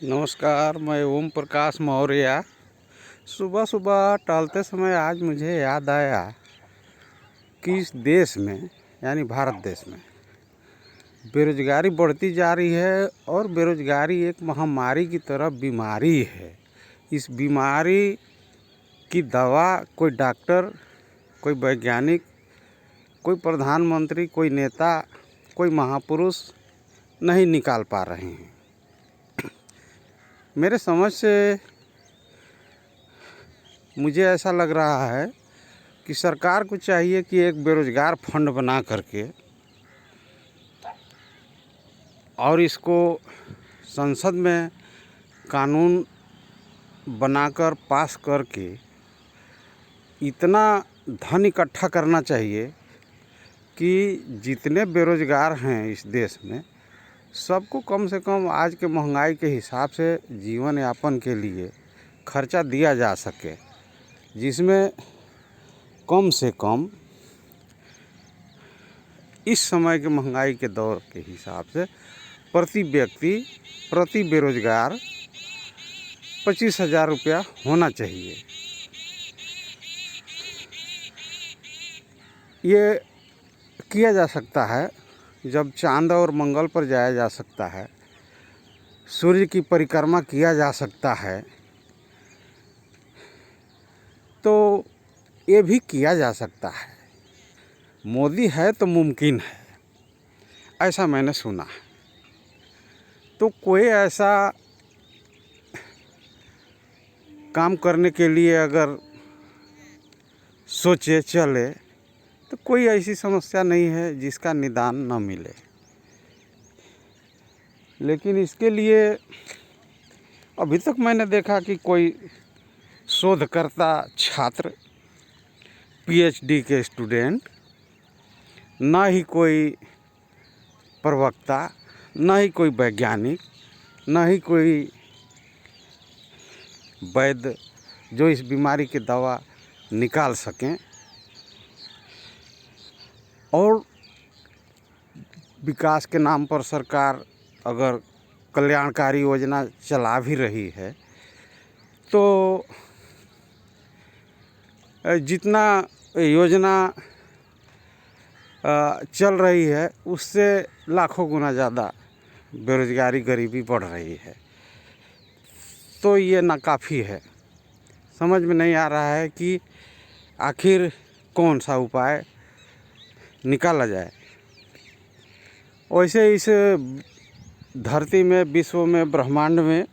नमस्कार, मैं ओम प्रकाश मौर्य। सुबह सुबह टहलते समय आज मुझे याद आया कि इस देश में यानी भारत देश में बेरोज़गारी बढ़ती जा रही है और बेरोज़गारी एक महामारी की तरह बीमारी है। इस बीमारी की दवा कोई डॉक्टर, कोई वैज्ञानिक, कोई प्रधानमंत्री, कोई नेता, कोई महापुरुष नहीं निकाल पा रहे हैं। मेरे समझ से मुझे ऐसा लग रहा है कि सरकार को चाहिए कि एक बेरोज़गार फंड बना करके और इसको संसद में कानून बनाकर पास करके इतना धन इकट्ठा करना चाहिए कि जितने बेरोज़गार हैं इस देश में सबको कम से कम आज के महंगाई के हिसाब से जीवन यापन के लिए खर्चा दिया जा सके, जिसमें कम से कम इस समय के महंगाई के दौर के हिसाब से प्रति व्यक्ति, प्रति बेरोज़गार 25,000 रुपया होना चाहिए। ये किया जा सकता है जब चांद और मंगल पर जाया जा सकता है, सूर्य की परिक्रमा किया जा सकता है, तो ये भी किया जा सकता है। मोदी है तो मुमकिन है, ऐसा मैंने सुना है। तो कोई ऐसा काम करने के लिए अगर सोचे चले तो कोई ऐसी समस्या नहीं है जिसका निदान न मिले। लेकिन इसके लिए अभी तक मैंने देखा कि कोई शोधकर्ता छात्र, पीएचडी के स्टूडेंट, ना ही कोई प्रवक्ता, ना ही कोई वैज्ञानिक, ना ही कोई वैद्य जो इस बीमारी की दवा निकाल सकें। और विकास के नाम पर सरकार अगर कल्याणकारी योजना चला भी रही है तो जितना योजना चल रही है उससे लाखों गुना ज़्यादा बेरोज़गारी, गरीबी बढ़ रही है। तो ये नाकाफ़ी है। समझ में नहीं आ रहा है कि आखिर कौन सा उपाय निकाला जाए। वैसे इस धरती में, विश्व में, ब्रह्मांड में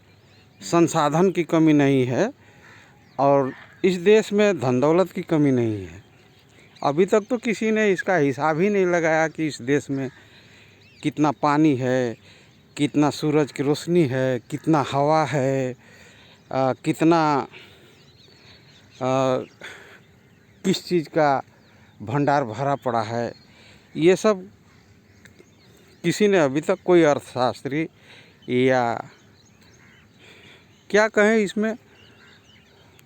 संसाधन की कमी नहीं है और इस देश में धन दौलत की कमी नहीं है। अभी तक तो किसी ने इसका हिसाब ही नहीं लगाया कि इस देश में कितना पानी है, कितना सूरज की रोशनी है, कितना हवा है, कितना किस चीज़ का भंडार भरा पड़ा है। ये सब किसी ने अभी तक, कोई अर्थशास्त्री या क्या कहें, इसमें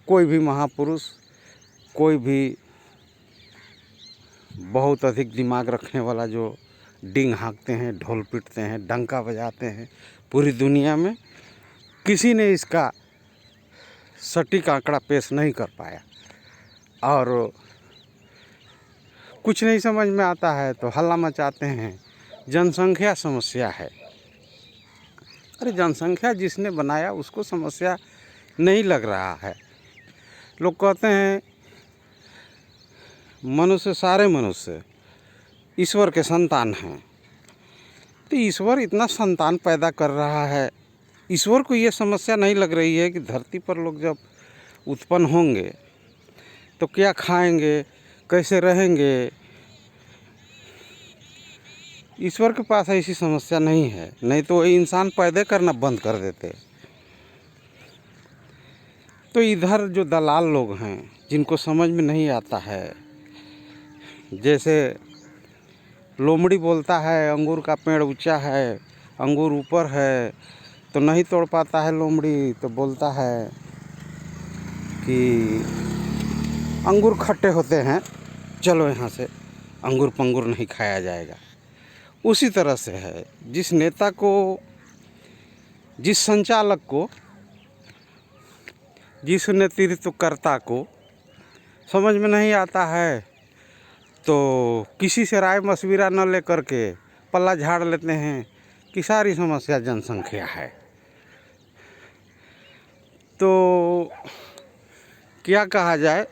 कोई भी महापुरुष, कोई भी बहुत अधिक दिमाग रखने वाला जो डींग हाँकते हैं, ढोल पीटते हैं, डंका बजाते हैं, पूरी दुनिया में किसी ने इसका सटीक आंकड़ा पेश नहीं कर पाया। और कुछ नहीं समझ में आता है तो हल्ला मचाते हैं, जनसंख्या समस्या है। अरे जनसंख्या जिसने बनाया उसको समस्या नहीं लग रहा है। लोग कहते हैं मनुष्य, सारे मनुष्य ईश्वर के संतान हैं। तो ईश्वर इतना संतान पैदा कर रहा है, ईश्वर को ये समस्या नहीं लग रही है कि धरती पर लोग जब उत्पन्न होंगे तो क्या खाएंगे, कैसे रहेंगे। ईश्वर के पास ऐसी समस्या नहीं है, नहीं तो ये इंसान पैदा करना बंद कर देते। तो इधर जो दलाल लोग हैं जिनको समझ में नहीं आता है, जैसे लोमड़ी बोलता है अंगूर का पेड़ ऊंचा है, अंगूर ऊपर है तो नहीं तोड़ पाता है लोमड़ी, तो बोलता है कि अंगूर खट्टे होते हैं, चलो यहाँ से अंगूर पंगूर नहीं खाया जाएगा। उसी तरह से है, जिस नेता को जिस संचालक को, जिस नेतृत्वकर्ता को समझ में नहीं आता है तो किसी से राय मशविरा न लेकर के पल्ला झाड़ लेते हैं कि सारी समस्या जनसंख्या है। तो क्या कहा जाए,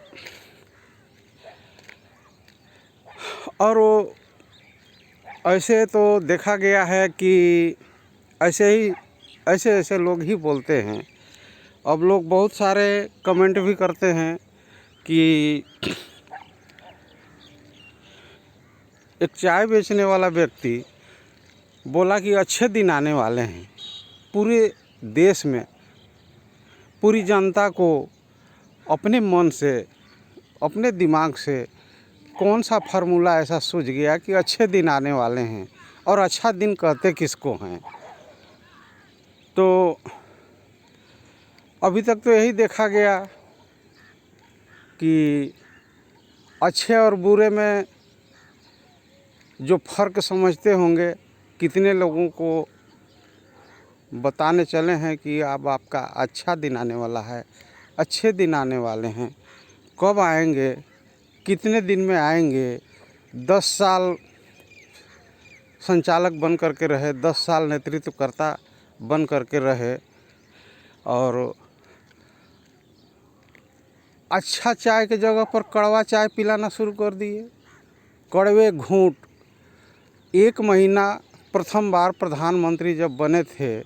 और वो ऐसे तो देखा गया है कि ऐसे लोग ही बोलते हैं। अब लोग बहुत सारे कमेंट भी करते हैं कि एक चाय बेचने वाला व्यक्ति बोला कि अच्छे दिन आने वाले हैं। पूरे देश में पूरी जनता को अपने मन से, अपने दिमाग से कौन सा फार्मूला ऐसा सूझ गया कि अच्छे दिन आने वाले हैं, और अच्छा दिन कहते किसको हैं। तो अभी तक तो यही देखा गया कि अच्छे और बुरे में जो फ़र्क समझते होंगे, कितने लोगों को बताने चले हैं कि अब आपका अच्छा दिन आने वाला है, अच्छे दिन आने वाले हैं। कब आएंगे, कितने दिन में आएंगे। 10 साल संचालक बन करके रहे, 10 साल नेतृत्वकर्ता बन करके रहे, और अच्छा चाय के जगह पर कड़वा चाय पिलाना शुरू कर दिए। कड़वे घूंट। 1 महीना प्रथम बार प्रधानमंत्री जब बने थे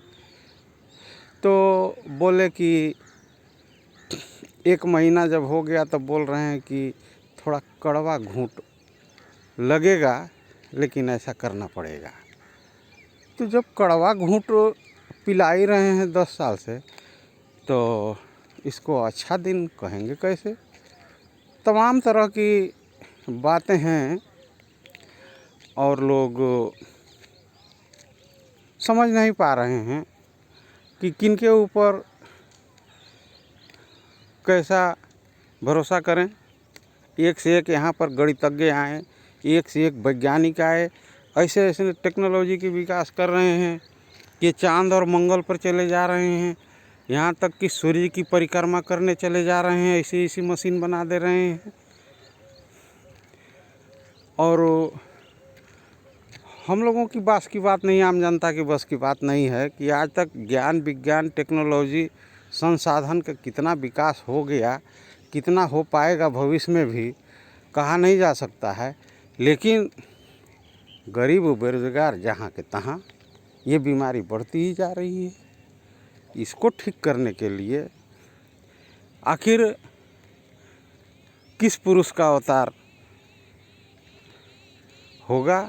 तो बोले कि 1 महीना जब हो गया तो बोल रहे हैं कि थोड़ा कड़वा घूंट लगेगा, लेकिन ऐसा करना पड़ेगा। तो जब कड़वा घूंट पिला ही रहे हैं 10 साल से, तो इसको अच्छा दिन कहेंगे कैसे। तमाम तरह की बातें हैं और लोग समझ नहीं पा रहे हैं कि किनके ऊपर कैसा भरोसा करें। एक से एक यहाँ पर गणितज्ञ आए, एक से एक वैज्ञानिक आए, ऐसे ऐसे टेक्नोलॉजी की विकास कर रहे हैं कि चांद और मंगल पर चले जा रहे हैं, यहाँ तक कि सूर्य की परिक्रमा करने चले जा रहे हैं, ऐसी ऐसी मशीन बना दे रहे हैं। और हम लोगों की बस की बात नहीं, आम जनता की बस की बात नहीं है कि आज तक ज्ञान विज्ञान टेक्नोलॉजी संसाधन का कितना विकास हो गया, कितना हो पाएगा भविष्य में भी कहा नहीं जा सकता है। लेकिन गरीब बेरोजगार जहाँ के तहाँ ये बीमारी बढ़ती ही जा रही है। इसको ठीक करने के लिए आखिर किस पुरुष का अवतार होगा,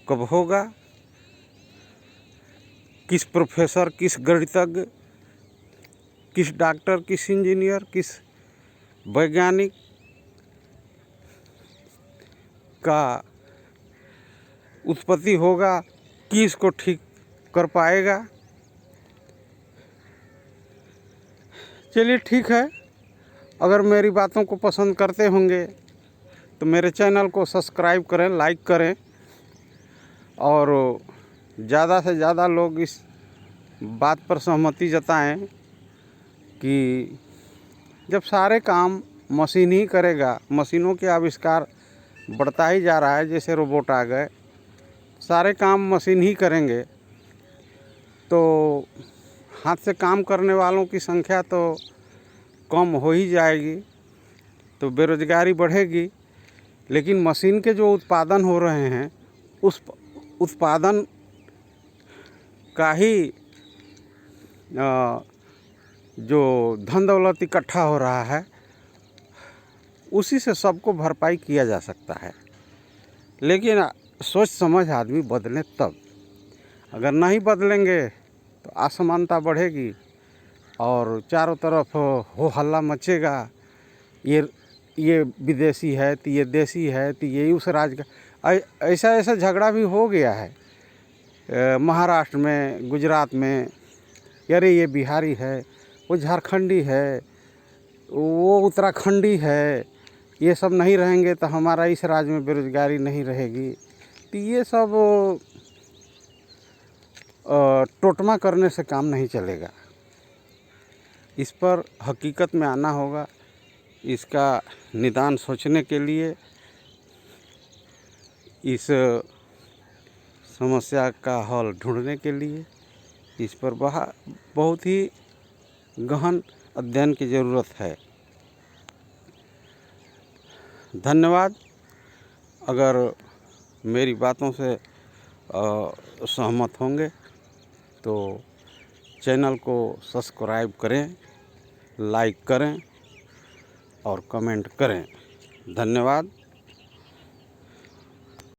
कब होगा, किस प्रोफेसर, किस गणितज्ञ, किस डॉक्टर, किस इंजीनियर, किस वैज्ञानिक का उत्पत्ति होगा कि इसको ठीक कर पाएगा। चलिए ठीक है, अगर मेरी बातों को पसंद करते होंगे तो मेरे चैनल को सब्सक्राइब करें, लाइक करें, और ज़्यादा से ज़्यादा लोग इस बात पर सहमति जताएं कि जब सारे काम मशीन ही करेगा, मशीनों के आविष्कार बढ़ता ही जा रहा है, जैसे रोबोट आ गए, सारे काम मशीन ही करेंगे, तो हाथ से काम करने वालों की संख्या तो कम हो ही जाएगी, तो बेरोजगारी बढ़ेगी। लेकिन मशीन के जो उत्पादन हो रहे हैं, उस उत्पादन का ही जो धन दौलत इकट्ठा हो रहा है, उसी से सबको भरपाई किया जा सकता है। लेकिन सोच समझ आदमी बदले तब। अगर नहीं बदलेंगे तो असमानता बढ़ेगी और चारों तरफ हो हल्ला मचेगा। ये विदेशी है तो ये देसी है तो ये उस राज्य का, ऐसा झगड़ा भी हो गया है महाराष्ट्र में, गुजरात में। अरे ये बिहारी है, वो झारखंडी है, वो उत्तराखंडी है, ये सब नहीं रहेंगे तो हमारा इस राज्य में बेरोजगारी नहीं रहेगी। तो ये सब टोटमा करने से काम नहीं चलेगा। इस पर हकीकत में आना होगा। इसका निदान सोचने के लिए, इस समस्या का हल ढूंढने के लिए इस पर बहुत ही गहन अध्ययन की ज़रूरत है। धन्यवाद। अगर मेरी बातों से सहमत होंगे तो चैनल को सब्सक्राइब करें, लाइक करें और कमेंट करें। धन्यवाद।